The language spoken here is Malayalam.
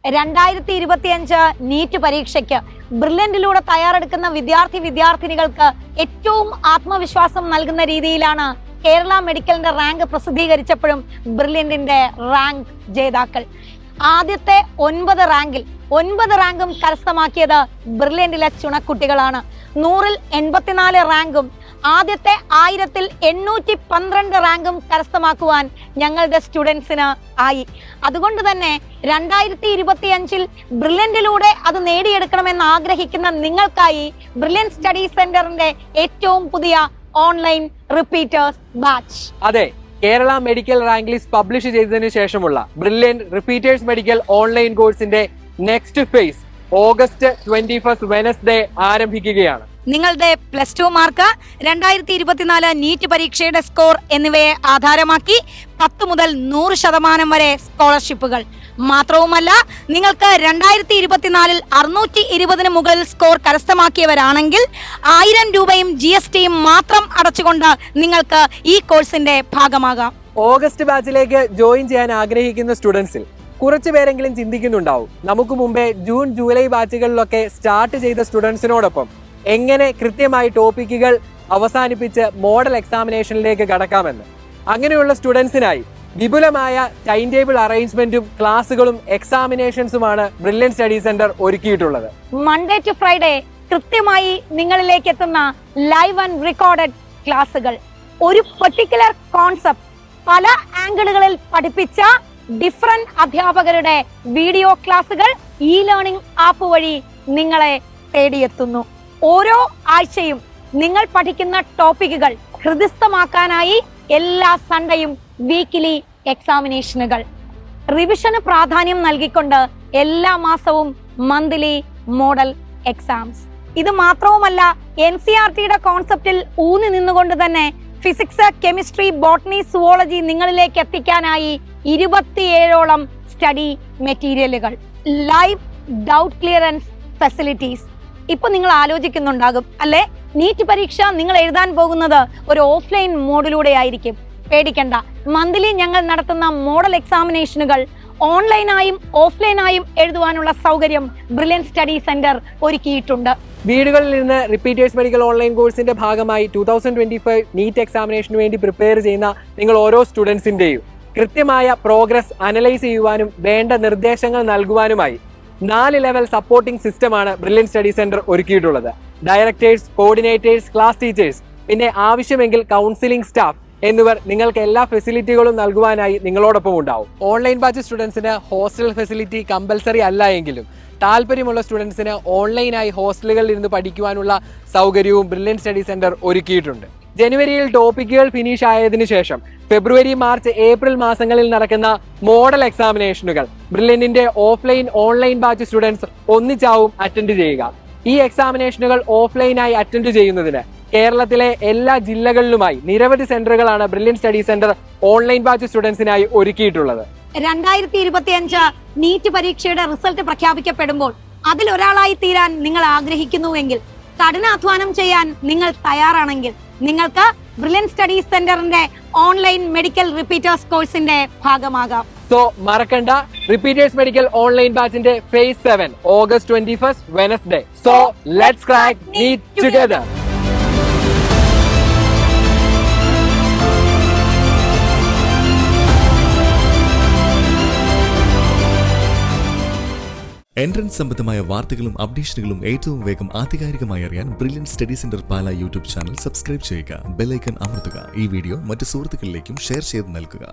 2025 നീറ്റ് പരീക്ഷയ്ക്ക് ബ്രില്യന്റിലൂടെ തയ്യാറെടുക്കുന്ന വിദ്യാർത്ഥിനികൾക്ക് ഏറ്റവും ആത്മവിശ്വാസം നൽകുന്ന രീതിയിലാണ് കേരള മെഡിക്കലിന്റെ റാങ്ക് പ്രസിദ്ധീകരിച്ചപ്പോഴും ബ്രില്യന്റിന്റെ റാങ്ക് ജേതാക്കൾ. ആദ്യത്തെ 9 റാങ്കും കരസ്ഥമാക്കിയത് ബ്രില്യന്റിലെ ചുണക്കുട്ടികളാണ്. 100-ൽ 84 റാങ്കും ആദ്യത്തെ 1000-ൽ 812 റാങ്കും കരസ്ഥമാക്കുവാൻ ഞങ്ങളുടെ സ്റ്റുഡൻസിന് ആയി. അതുകൊണ്ട് തന്നെ 2025-ൽ ബ്രില്യന്റിലൂടെ അത് നേടിയെടുക്കണമെന്ന് ആഗ്രഹിക്കുന്ന നിങ്ങൾക്കായി ബ്രില്യന്റ് സ്റ്റഡി സെന്ററിന്റെ ഏറ്റവും പുതിയ ഓൺലൈൻ റിപ്പീറ്റേഴ്സ് ബാച്ച്. അതെ, Kerala medical rank list publish ചെയ്തതിനു ശേഷമുള്ള ബ്രില്യന്റ് റിപ്പീറ്റേഴ്സ് മെഡിക്കൽ ഓൺലൈൻ കോഴ്സിന്റെ നെക്സ്റ്റ് ഫേസ് ഓഗസ്റ്റ് 21 വെനസ്ഡേ ആരംഭിക്കുകയാണ്. നിങ്ങളുടെ +2 മാർക്ക്, 2024 നീറ്റ് പരീക്ഷയുടെ സ്കോർ എന്നിവയെ ആധാരമാക്കി 10 മുതൽ 100% വരെ സ്കോളർഷിപ്പുകൾ. മാത്രവുമല്ല, നിങ്ങൾക്ക് 2024-ൽ 620-ന് മുകളിൽ സ്കോർ കരസ്ഥമാക്കിയവരാണെങ്കിൽ 1000 രൂപയും GSTയും മാത്രം അടച്ചുകൊണ്ട് നിങ്ങൾക്ക് ഈ കോഴ്സിന്റെ ഭാഗമാകാം. ഓഗസ്റ്റ് ബാച്ചിലേക്ക് ജോയിൻ ചെയ്യാൻ ആഗ്രഹിക്കുന്ന സ്റ്റുഡൻസിൽ കുറച്ചു പേരെങ്കിലും ചിന്തിക്കുന്നുണ്ടാവും, നമുക്ക് മുമ്പേ ജൂൺ ജൂലൈ ബാച്ചുകളിലൊക്കെ സ്റ്റാർട്ട് ചെയ്ത സ്റ്റുഡൻസിനോടൊപ്പം എങ്ങനെ കൃത്യമായി ടോപ്പിക്കുകൾ അവസാനിപ്പിച്ച് മോഡൽ എക്സാമിനേഷനിലേക്ക് കടക്കാമെന്ന്. അങ്ങനെയുള്ള സ്റ്റുഡൻസിനായി വിപുലമായ ടൈം ടേബിൾ അറേഞ്ച്മെന്റും ക്ലാസുകളും എക്സാമിനേഷൻസുമാണ് ബ്രില്യന്റ് സ്റ്റഡി സെന്റർ ഒരുക്കിയിട്ടുള്ളത്. മൺഡേ ടു ഫ്രൈഡേ കൃത്യമായി നിങ്ങളിലേക്ക് എത്തുന്ന ലൈവ് ആൻഡ് റെക്കോർഡഡ് ക്ലാസുകൾ, ഒരു പെർട്ടിക്കുലർ കോൺസെപ്റ്റ് പല ആംഗിളുകളിൽ പഠിപ്പിച്ച ഡിഫറന്റ് അധ്യാപകരുടെ വീഡിയോ ക്ലാസുകൾ ലേണിംഗ് ആപ്പ് വഴി നിങ്ങളെ തേടിയെത്തുന്നു. ഓരോ ആഴ്ചയും നിങ്ങൾ പഠിക്കുന്ന ടോപ്പിക്കുകൾ ഹൃദിസ്ഥമാക്കാനായി എല്ലാ സൺഡേയും വീക്കിലി എക്സാമിനേഷനുകൾ, റിവിഷന് പ്രാധാന്യം നൽകിക്കൊണ്ട് എല്ലാ മാസവും മന്ത്ലി മോഡൽ എക്സാംസ്. ഇത് മാത്രവുമല്ല, NCERTയുടെ കോൺസെപ്റ്റിൽ ഊന്നി നിന്നുകൊണ്ട് തന്നെ ഫിസിക്സ്, കെമിസ്ട്രി, ബോട്ടണി, സുവോളജി നിങ്ങളിലേക്ക് എത്തിക്കാനായി 27ഓളം സ്റ്റഡി മെറ്റീരിയലുകൾ, ലൈവ് ഡൗട്ട് ക്ലിയറൻസ് ഫെസിലിറ്റീസ്. ഇപ്പൊ നിങ്ങൾ ആലോചിക്കുന്നുണ്ടാകും അല്ലെ, നീറ്റ് പരീക്ഷ നിങ്ങൾ എഴുതാൻ പോകുന്നത് ഒരു ഓഫ്ലൈൻ മോഡിലൂടെ ആയിരിക്കും. പേടിക്കണ്ട, മന്ത്ലി ഞങ്ങൾ നടത്തുന്ന മോഡൽ എക്സാമിനേഷനുകൾ ഓൺലൈനായും ഓഫ്ലൈനായും എഴുതുവാനുള്ള സൗകര്യം ബ്രില്യന്റ് സ്റ്റഡി സെന്റർ ഒരുക്കിയിട്ടുണ്ട്. വീടുകളിൽ നിന്ന് റിപ്പീറ്റേഴ്സ് മെഡിക്കൽ ഓൺലൈൻ കോഴ്സിന്റെ ഭാഗമായി 2025 നീറ്റ് എക്സാമിനേഷന് വേണ്ടി പ്രിപ്പയർ ചെയ്യുന്ന നിങ്ങൾ ഓരോ സ്റ്റുഡൻസിന്റെയും കൃത്യമായ പ്രോഗ്രസ് അനലൈസ് ചെയ്യുവാനും വേണ്ട നിർദ്ദേശങ്ങൾ നൽകുവാനുമായി 4 ലെവൽ സപ്പോർട്ടിംഗ് സിസ്റ്റമാണ് ബ്രില്യന്റ് സ്റ്റഡി സെന്റർ ഒരുക്കിയിട്ടുള്ളത്. ഡയറക്ടേഴ്സ്, കോർഡിനേറ്റേഴ്സ്, ക്ലാസ് ടീച്ചേഴ്സ്, പിന്നെ ആവശ്യമെങ്കിൽ കൗൺസിലിംഗ് സ്റ്റാഫ് എന്നിവർ നിങ്ങൾക്ക് എല്ലാ ഫെസിലിറ്റികളും നൽകുവാനായി നിങ്ങളോടൊപ്പം ഉണ്ടാവും. ഓൺലൈൻ ബാച്ച് സ്റ്റുഡൻസിന് ഹോസ്റ്റൽ ഫെസിലിറ്റി കമ്പൽസറി അല്ല എങ്കിലും താല്പര്യമുള്ള സ്റ്റുഡൻസിന് ഓൺലൈനായി ഹോസ്റ്റലുകളിൽ ഇരുന്ന് പഠിക്കുവാനുള്ള സൗകര്യവും ബ്രില്യന്റ് സ്റ്റഡി സെന്റർ ഒരുക്കിയിട്ടുണ്ട്. ജനുവരിയിൽ ടോപ്പിക്കുകൾ ഫിനിഷ് ആയതിനു ശേഷം ഫെബ്രുവരി, മാർച്ച്, ഏപ്രിൽ മാസങ്ങളിൽ നടക്കുന്ന മോഡൽ എക്സാമിനേഷനുകൾ ബ്രില്യന്റിന്റെ ഓഫ്ലൈൻ, ഓൺലൈൻ ബാച്ച് സ്റ്റുഡൻസ് ഒന്നിച്ചാവും അറ്റൻഡ് ചെയ്യുക. ഈ എക്സാമിനേഷനുകൾ ഓഫ്ലൈനായി അറ്റൻഡ് ചെയ്യുന്നതിന് കേരളത്തിലെ എല്ലാ ജില്ലകളിലുമായി നിരവധി സെന്ററുകളാണ് brilliant study centre online batch സ്റ്റുഡൻസിനായി ഒരുക്കിയിട്ടുള്ളത്. 2025 നീറ്റ് പരീക്ഷയുടെ റിസൾട്ട് പ്രഖ്യാപിക്കപ്പെടുമ്പോൾ അതിലൊരാളായി തീരാൻ നിങ്ങൾ ആഗ്രഹിക്കുന്നുവെങ്കിൽ, കഠിനാധ്വാനം ചെയ്യാൻ നിങ്ങൾ തയ്യാറാണെങ്കിൽ നിങ്ങൾക്ക് ബ്രില്യന്റ് സ്റ്റഡി സെന്ററിന്റെ ഓൺലൈൻ മെഡിക്കൽ റിപ്പീറ്റേഴ്സ് കോഴ്സിന്റെ ഭാഗമാകാം. സോ മറക്കണ്ട, റിപ്പീറ്റേഴ്സ് മെഡിക്കൽ ഓൺലൈൻ ബാച്ചിന്റെ phase 7 August 21 Wednesday. So let's crack NEET together. Entrance സംബന്ധമായ വാർത്തകളും അപ്ഡേഷനുകളും ഏറ്റവും വേഗം ആധികാരികമായി അറിയാൻ brilliant study centre Pala YouTube channel subscribe ചെയ്യുക. ബെൽ ഐക്കൺ അമർത്തുക. ഈ വീഡിയോ മറ്റ് സുഹൃത്തുക്കളിലേക്കും ഷെയർ ചെയ്ത് നൽകുക.